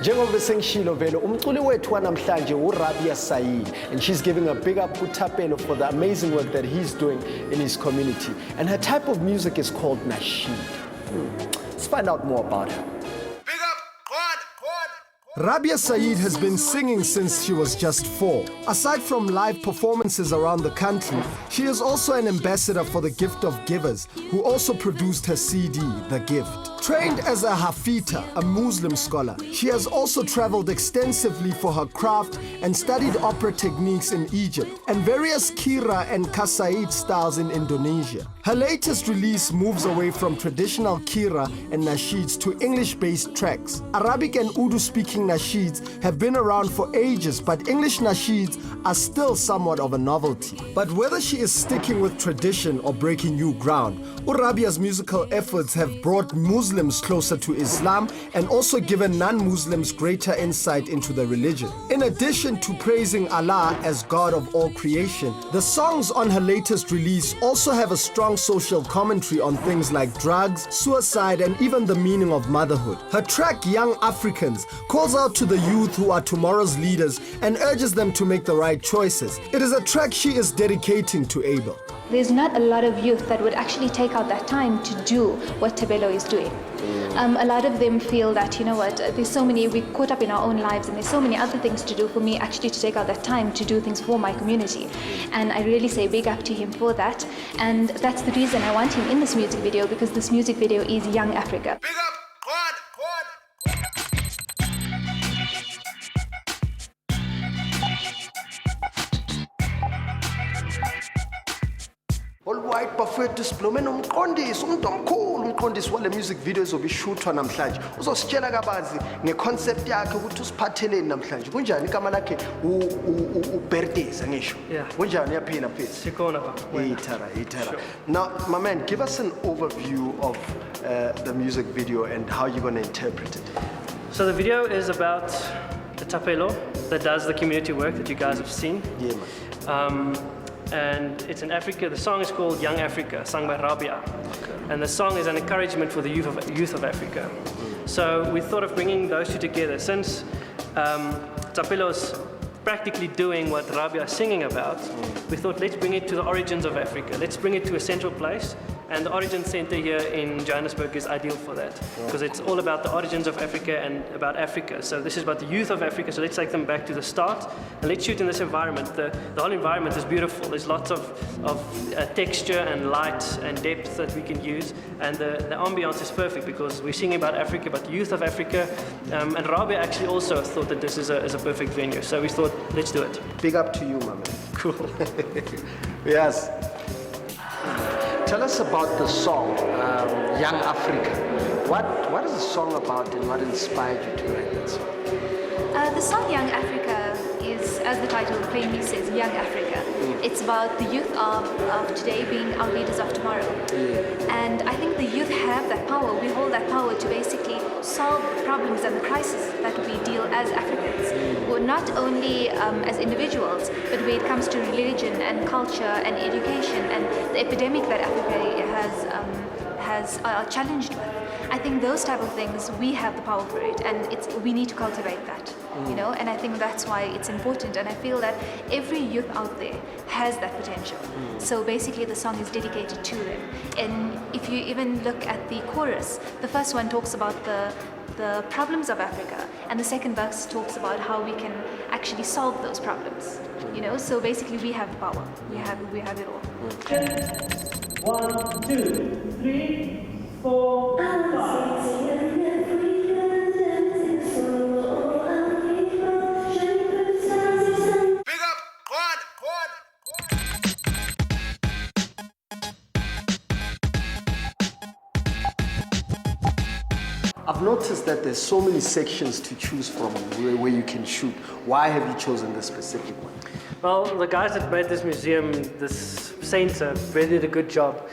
Njengoba sengishilo vele umculi wethu wanamhlanje uRabia Said, and she's giving a big up to Tapelo for the amazing work that he's doing in his community. And her type of music is called nasheed. Let's find out more about her. Rabia Said has been singing since she was just 4. Aside from live performances around the country, she is also an ambassador for the Gift of Givers, who also produced her CD, The Gift. Trained as a Hafita, a Muslim scholar, she has also traveled extensively for her craft and studied opera techniques in Egypt and various kira and kasaid styles in Indonesia. Her latest release moves away from traditional kira and nasheeds to English-based tracks. Arabic and Urdu-speaking nasheeds have been around for ages, but English nasheeds are still somewhat of a novelty. But whether she is sticking with tradition or breaking new ground, Rabia's musical efforts have brought Muslims closer to Islam and also given non-Muslims greater insight into the religion. In addition to praising Allah as God of all creation, the songs on her latest release also have a strong social commentary on things like drugs, suicide, and even the meaning of motherhood. Her track Young Africans calls out to the youth who are tomorrow's leaders and urges them to make the right choices. It is a track she is dedicating to Abel. There's not a lot of youth that would actually take out that time to do what Tabelo is doing. A lot of them feel that, you know what, there's so many, we're caught up in our own lives and there's so many other things to do. For me actually to take out that time to do things for my community. And I really say big up to him for that. And that's the reason I want him in this music video, because this music video is Young Africa. Big up! Alright, bafethu siblome nomqondisi umuntu omkhulu umqondisi wale music videos obishuthwa namhlanje. Uzositshela kabanzi ngeconcept yakhe ukuthi usiphatheleni namhlanje. Kunjani igama lakhe uBerteza ngisho. Kunjani yaphila mfethu? Sikhona baba. Itara. Now, my man, give us an overview of the music video and how you're going to interpret it. So the video is about the Tapelo that does the community work that you guys have seen. Yeah, man. And it's in Africa. The song is called Young Africa, sung by Rabia. Okay. And the song is an encouragement for the youth of Africa. So we thought of bringing those two together. Since Tapelo's practically doing what Rabia is singing about, we thought let's bring it to the origins of Africa. Let's bring it to a central place. And the Origin Center here in Johannesburg is ideal for that, because it's all about the origins of Africa and about Africa. So this is about the youth of Africa, so let's take them back to the start and let's shoot in this environment. The whole environment is beautiful. There's lots of texture and light and depth that we can use, and the ambiance is perfect because we're singing about Africa, about the youth of Africa, and Rabia actually also thought that this is a perfect venue. So we thought, let's do it. Big up to you, my man. Cool. Yes. Tell us about the song, Young Africa. What is the song about and what inspired you to write that song? The song Young Africa is, as the title plainly says, Young Africa. It's about the youth of today being our leaders of tomorrow. And I think the youth have that power. We hold that power to basically solve the problems and the crises that we deal as Africans. We're not only as individuals, but when it comes to religion and culture and education and the epidemic that Africa has challenged with. I think those type of things, we have the power for it, and we need to cultivate that, you know, and I think that's why it's important, and I feel that every youth out there has that potential. So basically the song is dedicated to them. And if you even look at the chorus, the first one talks about the problems of Africa, and the second verse talks about how we can actually solve those problems, you know, so basically we have the power, we have it all. 1, 2, 3, 4, 5. I've noticed that there's so many sections to choose from where you can shoot. Why have you chosen this specific one? Well, the guys that made this museum, this center, really did a good job.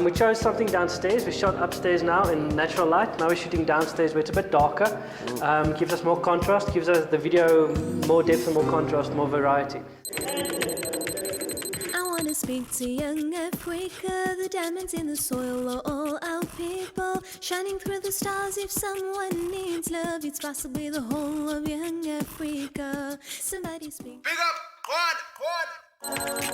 We chose something downstairs. We shot upstairs now in natural light. Now we're shooting downstairs where it's a bit darker. Gives us more contrast, gives us the video more depth and more contrast, more variety. I want to speak to young Africa. The diamonds in the soil are all out people shining through the stars. If someone needs love, it's possibly the whole of young Africa. Somebody speak. Big up, Quad.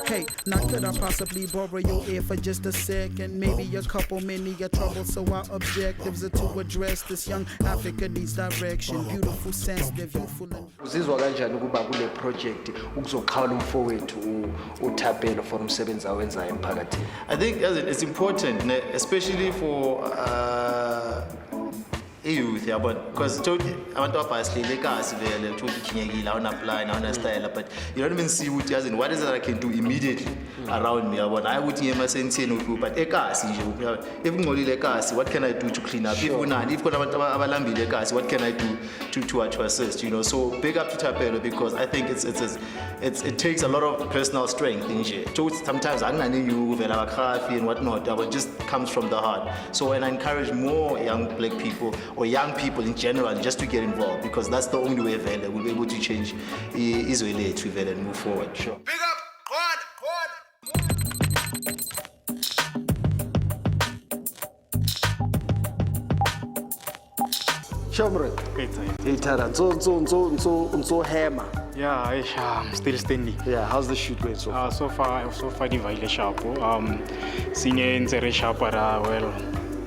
Hey, now could I possibly borrow your ear for just a second? Maybe a couple many a trouble, so our objectives are to address this young Africa needs direction. Beautiful, sensitive, youthful and... Uzizwa kanjani ukuba kule project ukuzoqhala umfowethu uThapelo for umsebenzi awenzayo emphakathini? I think it's important, especially for youth, yeah, but because abantu abhasilele kasi vele ukuthi khinyekile awuna plan awuna style, but you don't even see what yazi what is it I can do immediately around me, yabona hayi ukuthi ngema senteni ukuphi, but ekasi nje if ngcolile ekasi, what can I do to clean up? If kunani, if kuna abantu abalambile ekasi, what can I do to assist, you know? So big up to Thapelo, because I think it takes a lot of personal strength nje. Sometimes anginani you vela bakhafi and whatnot, but it just comes from the heart. So and I encourage more young black people or young people in general just to get involved, because that's the only way vele we'll be able to change Izwe lethu vele and move forward. Sure. Big up, Quad. Shomre. Hey Tara, so hammer. Yeah, I'm still standing. Yeah, how's the shoot going so far? So far, the sharp. Senior in the sharp, well,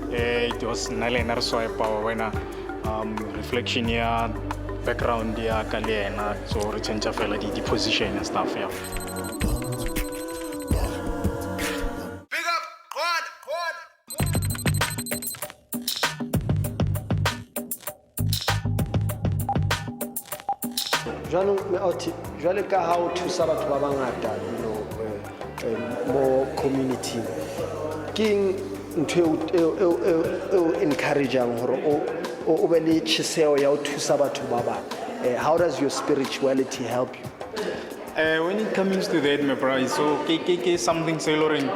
it was Nalena swipe when reflection here, background here, Kalena, so return to the position and stuff. Yeah. Big up, Quad. Jwale ka ha o thusa batho ba bangata, you know, more community. King ntwe o encourageang hore o be le tjheseho ya o thusa batho ba bang. How does your spirituality help you? When it comes to that, my brother, so ke something se loren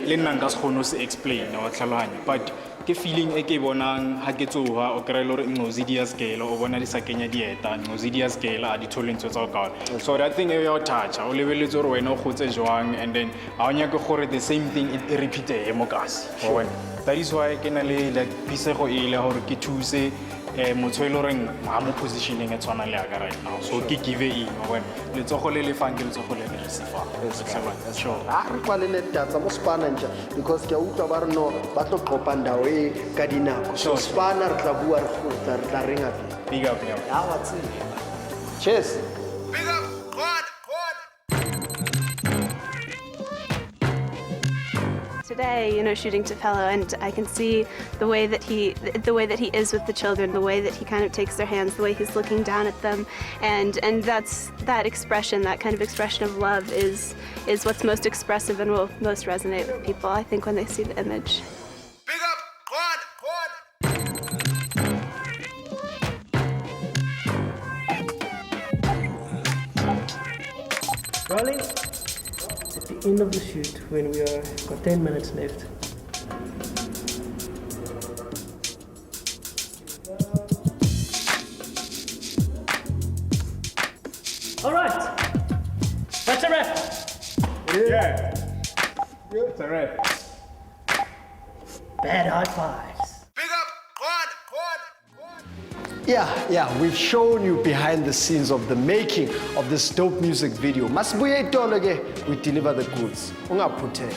le nna nka se kgone se explain wa tlhaloganya, but ke feeling e ke bonang ha ke tsoha o kry lore ngozi di scale o bona di sa kenya dieta ngozi di scale a di tholentso tsa ka. So that thing e ya touch o lebeletse gore wena o gotse jwang, and then a o nyaka gore the same thing it repeat e mo kasi. That is why ke na le like pisego ile gore ke thuse motho ile reng a mo positioning e tshwana le aga right now, so ke give in when le tsogo le le fang ke le tsogo le le receiver. Sure. Re kwale ne tatsa mo spana nje, because ke utlwa ba re no ba tlo qopa ndawo e ka dinako, so spana re tla bua re tla renga pele. Big up. Ya wa tsela. Cheers. Big up, Quad. Today, shooting Thapelo, and I can see the way that he is with the children, the way that he kind of takes their hands, the way he's looking down at them, and that expression, that kind of expression of love is what's most expressive and will most resonate with people, I think, when they see the image. Big up, Quad. Rolling. At the end of the shoot, when we got 10 minutes left. All right, that's a wrap. Yeah. It's a wrap. Bad high fives. Big up, Quad. Yeah, we've shown you behind the scenes of the making of this dope music video. Masibuye itolo ke, we deliver the goods. Ungaphuthe.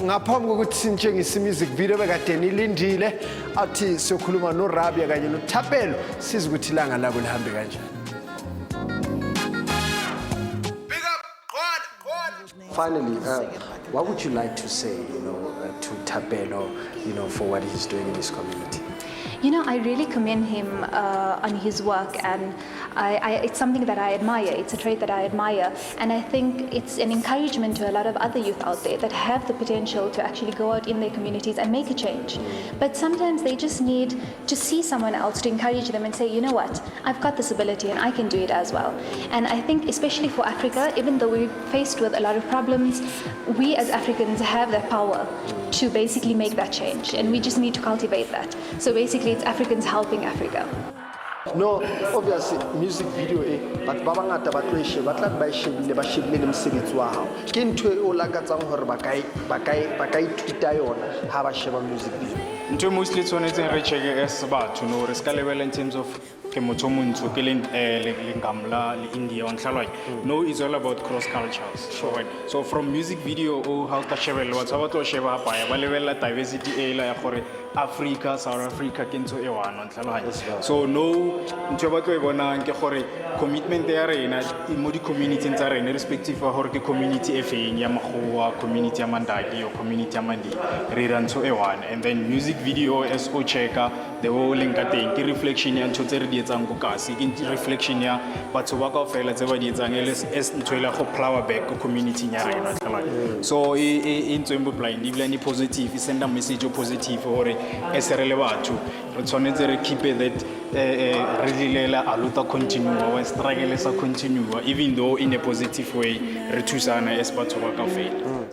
Ngaphambi kokuthi sintshengise music video bekade nilindile athi siyokhuluma noRabia kanye noThapelo siza ukuthi ilanga labo lihambe kanjani. Big up, Quad. Finally, what would you like to say, to Thapelo, for what he's doing in his community? You know, I really commend him on his work, and it's something that I admire. It's a trait that I admire, and I think it's an encouragement to a lot of other youth out there that have the potential to actually go out in their communities and make a change. But sometimes they just need to see someone else to encourage them and say, you know what, I've got this ability and I can do it as well. And I think especially for Africa, even though we're faced with a lot of problems, we as Africans have that power to basically make that change, and we just need to cultivate that. So basically it's Africans helping Africa. No, obviously music video but ba bangata ba tlo she ba tla ba shebile le mosebetsi wa hao ke ntwe o lakatsang hore ba kai ithuta yona ha ba sheba music video. Ntwe mostly tshwanetseng re checke as batho no re ska level in terms of ke motho montsho ke le ngamla le India on hlalwa. No, it's all about cross cultures. Sure. So from music video o how ta shebella batho ba tlo sheba pa ya ba level diversity e la ya gore Africa, South Africa ke ntho e one on hlalwa. So no ntwe ba tlo e bonang ke gore commitment ya rena mo di community tsa rena respective wa gore ke community e feng ya Makgowa, community ya Mandaki or community ya Mandi re ra ntho e one, and then music video as o checka the whole link ka teng ke reflection ya ntho tse re di etsang go kasi ke reflection ya batho ba kaofela tse ba di etsang as ntho ela go plow back ko community ya rena hlalwa. So e ntse mo blind ibla ni positive e send a message positive hore as re le batho re tshwanetse re keep that re dilela a luta continue wa struggle sa continue even though in a positive way re thusana as batho ba kaofela.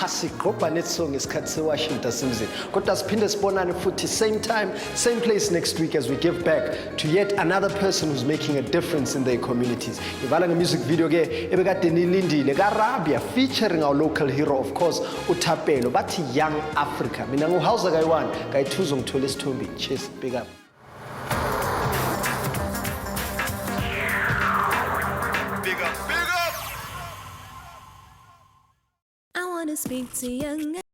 Sigqobha net song isikhathi seWashington Simzini kodwa siphinde sibonane futhi same time same place next week as we give back to yet another person who's making a difference in their communities. Ivala nge-music video ke ebekade nilindile ka Rabia featuring our local hero of course uThapelo bathi Young Africa. Mina nguHausa kayi1 kayithuzo ngithola isithombe. Cheers, big up. I wanna speak to young